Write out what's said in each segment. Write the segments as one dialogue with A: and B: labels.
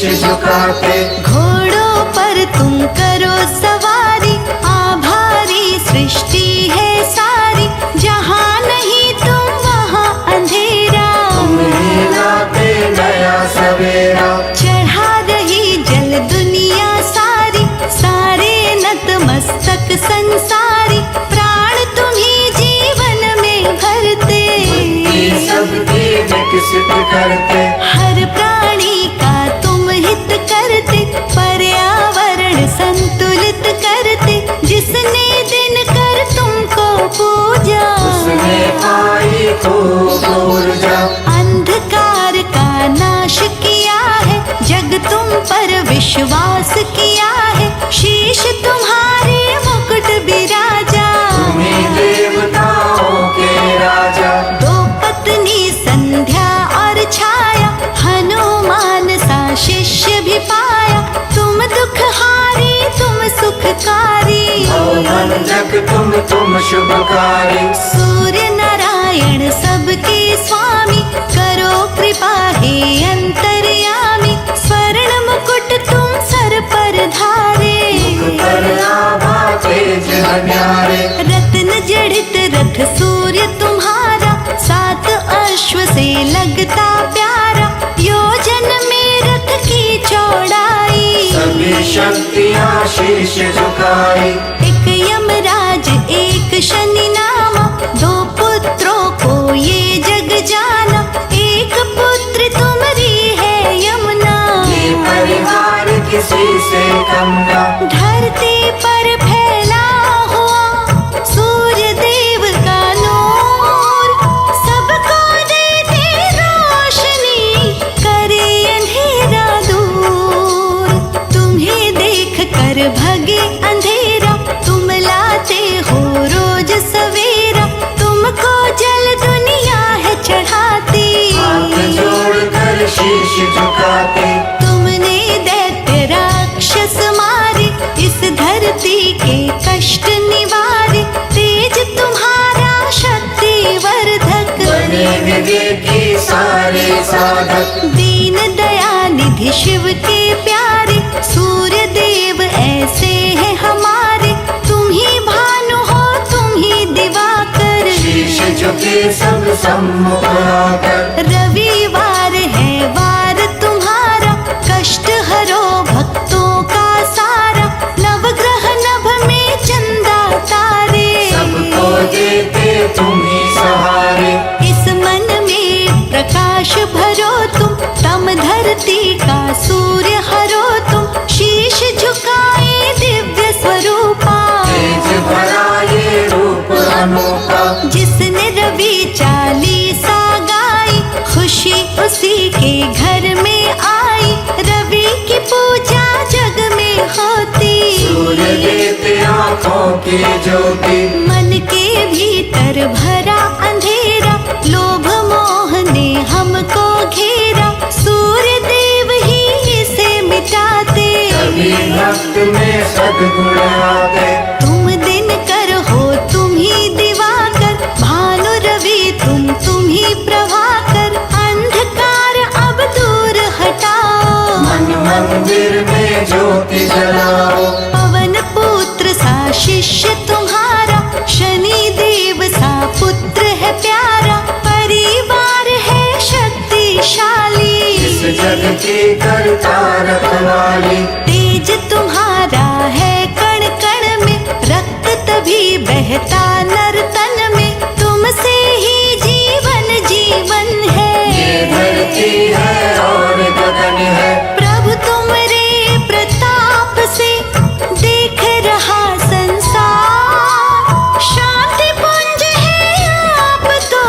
A: झुकाते।
B: घोड़ों पर तुम करो सवारी, आभारी सृष्टि है सारी, जहाँ नहीं तुम वहाँ अंधेरा।
A: तुम्हें लाते नया सवेरा,
B: चढ़ा रही जल दुनिया सारी, सारे नतमस्तक संसारी, प्राण तुम्ही जीवन में भरते।
A: सबकी विकसित करते,
B: हर प्राणी का तुम हित करते, पर्यावरण संतुलित करते, जिसने दिन कर तुमको पूजा,
A: उसने पाई खूब ऊर्जा।
B: अंधकार का नाश किया है, जग तुम पर विश्वास किया है, शीश तुम्हारे मुकुट विराजा।
A: तुम्हें देवताओं के राजा,
B: दो पत्नी संध्या और छाया, हनुमान सा शिष्य भी पाया, तुम दुखहारी तुम सुखकारी।
A: भवभंजक तुम शुभकारी।
B: सूर्य नारायण सबके स्वामी, करो कृपा हे अंतर्यामी, स्वर्ण मुकुट तुम सर पर धारे।
A: पर आभा तेज न्यारे,
B: रत्न जड़ित रथ सूर्य तुम्हारा, सात अश्व से लगता प्यारा, योजन में रथ की चौड़ाई।
A: सभी शक्तियाँ शीश झुकाई।
B: एक यमराज एक शनि नामा, दो पुत्रों को ये जग जाना, एक पुत्र तुम्हारी है यमुना।
A: ये परिवार किसी से कम ना,
B: धरती पर फैला हुआ सूर्य देव का नूर, सबको देते रोशनी, करे अंधेरा दूर। तुम्हें देख कर भगे अंधेरा, तुम लाते हो रोज सवेरा, तुमको जल दुनिया है चढ़ाती।
A: हाथ जोड़कर शीश झुकाते,
B: तुमने दैत्य राक्षस मारे, इस धरती के कष्ट निवारे, तेज तुम्हारा शक्ति वर्धक।
A: बने विवेकी सारे साधक,
B: दीन दयानिधि शिव के प्यारे, सूर्य देव ऐसे हैं हमारे, तुम ही भानु हो तुम ही दिवाकर।
A: शीश झुके सब सम्मुख आकर,
B: रविवार है वार तुम्हारा, कष्ट हरो भक्तों का सारा, नवग्रह नभ में चंदा तारे।
A: सबको देते तुम ही सहारे।
B: इस मन में प्रकाश भरो तुम, तम धरती का सूर्य हरो तुम, शीश झुकाए दिव्य स्वरूपा।
A: तेज भरा ये रूप अनूठा,
B: जिसने रवि चालीसा गाई, खुशी उसी के घर में आई, रवि की पूजा जग में होती।
A: सूर्य देते आँखों की ज्योति,
B: मन के भीतर भरा अंधेरा, लोभ मोह ने हमको घेरा, सूर्य देव ही इसे मिटाते।
A: सभी भक्त में सद्गुण आते,
B: तुम दिन कर हो तुम ही दिवाकर, भानु रवि तुम ही प्रभाकर, अंधकार अब दूर हटाओ।
A: मन मंदिर में ज्योति जलाओ।
B: पवन पुत्र सा शिष्य तुम्हारा, शनि देव सा पुत्र है प्यारा, परिवार है शक्तिशाली।
A: इस जग की करता रखवाली,
B: तेज तुम्हारा है कण कण में, रक्त तभी बहता नर तन में, तुमसे ही जीवन जीवन है।
A: ये धरती है और गगन है,
B: प्रभु तुमरे प्रताप से देख रहा संसार, शांति पुंज है आप तो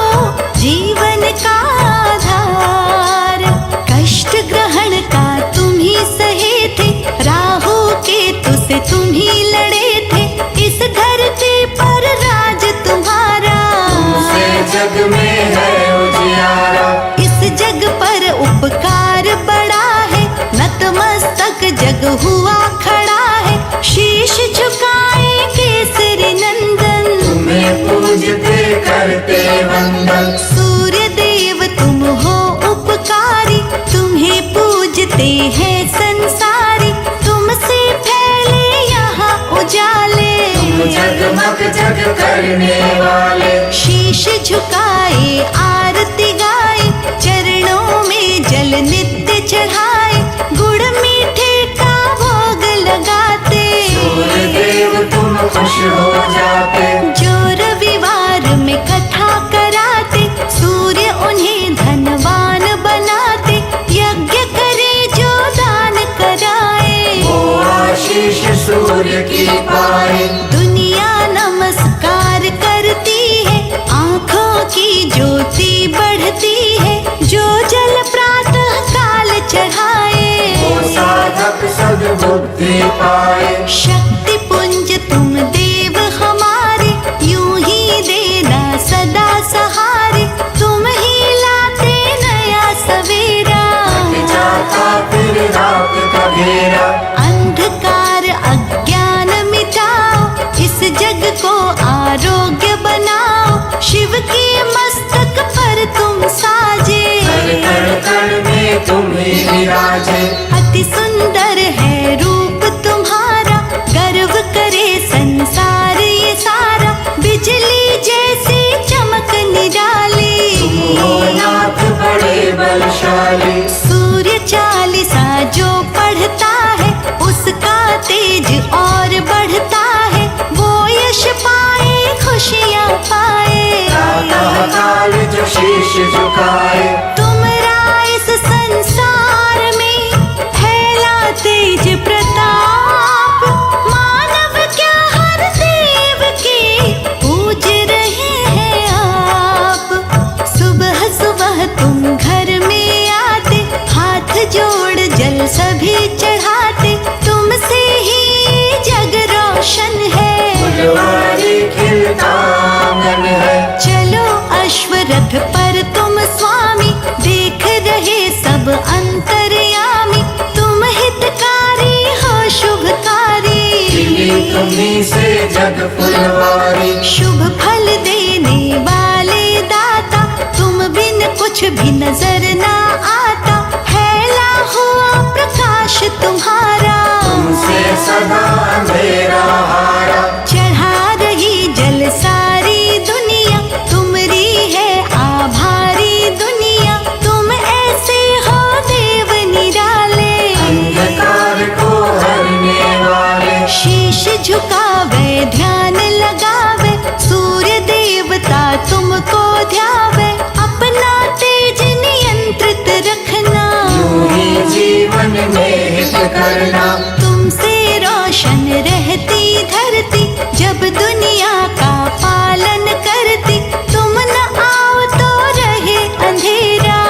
B: जीवन का आधार। कष्ट ग्रहण का तुम ही सहे थे, राहु केतु से तुम ही लड़े थे, इस धरती पर राज तुम्हारा।
A: तुमसे जग में है उजियारा,
B: इस जग पर उपकार बड़ा है, नतमस्तक जग हुआ खड़ा है, शीश झुकाए केसरी नंदन।
A: तुम्हें पूजते करते वंदन,
B: सूर्य देव तुम हो उपकारी, तुम्हें पूज पूजते हैं संसारी, तुमसे फैले यहाँ उजाले।
A: तुम जगमग जग करने वाले,
B: शीश झुकाए आरती गाए, चरणों में जल नित्य चढ़ाए, गुड़ मीठे का भोग लगाते।
A: सूर्य देव तुम खुश हो जाते,
B: जो रविवार में कथा कराते, सूर्य उन्हें धनवान बनाते, यज्ञ करे जो दान कराए,
A: वो आशीष सूर्य की पाए।
B: दुनिया नमस्कार करती है, आँखों की ज्योति बढ़ती है, जो जल प्रातः काल चढ़ाए,
A: वो साधक सद्बुद्धि पाए।
B: शक्ति पुंज तुम देव हमारे, यूं ही देना सदा सहारे, तुम ही लाते नया सवेरा।
A: जाता फिर रात का घेरा,
B: अंधकार अज्ञान मिटाओ, इस जग को आरोग्य बनाओ, शिव के मस्तक पर तुम साजे,
A: हर कण कण में तुम ही विराजे।
B: अति सुंदर है रूप तुम्हारा, गर्व करे संसार ये सारा, बिजली जैसी चमक निराली,
A: हो नाथ बड़े बलशाली,
B: सूर्य चालीसा जो पढ़ता है, उसका तेज और बढ़ता है, वो यश पाए खुशियाँ पाए।
A: प्रातः काल जो शीश झुकाए,
B: तुमरा इस संसार में फैला तेज प्रताप, मानव क्या हर देव के पूज रहे हैं आप। सुबह सुबह तुम घर में आते, हाथ जोड़ जल सभी चढ़ाते, तुमसे ही जग रोशन है,
A: फुलवारी खिलता आंगन है।
B: चलो अश्वरथ पर तुम स्वामी, देख रहे सब अंतर्यामी, तुम हितकारी हो शुभकारी,
A: खिली तुम्हीं से जग फुलवारी।
B: शुभ फल देने वाले दाता, तुम बिन कुछ भी नजर ना आता, फैला हुआ प्रकाश तुम्हारा,
A: तुमसे सदा अंधेरा हारा।
B: चढ़ा रही जल सारी दुनिया, तुमरी है आभारी दुनिया, तुम ऐसे हो देव निराले,
A: अंधकार को हरने वाले,
B: शीश झुकावे ध्यान लगावे, सूर्य देवता तुमको ध्यावे, अपना तेज नियंत्रित रखना,
A: यूं ही जीवन में हित करना।
B: तुमसे रोशन रहती धरती, जब दुनिया का पालन करती, तुम न आओ तो रहे अंधेरा,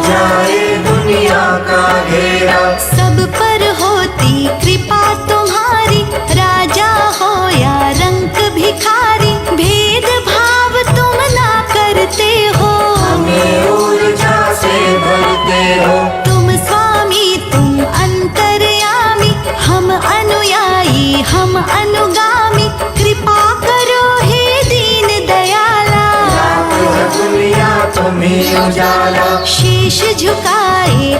A: जाए दुनिया का घेरा।
B: सब पर होती कृपा तुम्हारी, राजा हो या रंक भिखारी, भेद भाव तुम ना करते हो,
A: हमें ऊर्जा से भरते हो।
B: तुम स्वामी तुम अंतर्यामी, हम अनुयायी हम अनुगामी, कृपा करो हे दीन दयाला,
A: रात है दुनिया तुम्हीं उजाला।
B: शीश झुकाए